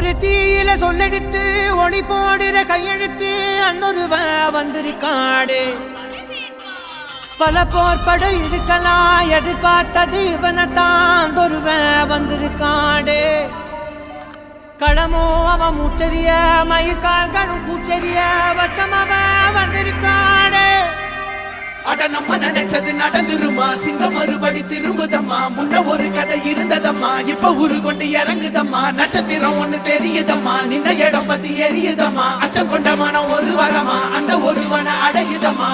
ஒரு தீயில சொல்லெடுத்து ஒளி போடுற கையெழுத்து அன்னொருவ வந்திருக்காடு பல போர்பட இருக்கலாம் எதிர்பார்த்தது இவனைத்தான் ஒருவ வந்திருக்காடு களமோ அவன் மூச்சரிய மயிர்கால்களும் கூச்சரிய வச்சம் அவன் வந்திருக்காடு அட நம்ம நினைச்சது நடந்துருமா சிங்கம் மறுபடி திரும்புதம்மா முன்ன ஒரு கதை இருந்ததம்மா இப்ப உரு கொண்டு இறங்குதம்மா நட்சத்திரம் ஒண்ணு தெரியுதம்மா நின்ன இடம் பத்தி எரியுதம்மா அச்சம் கொண்ட மனம் ஒரு வரமா அந்த ஒருவனை அடையுதம்மா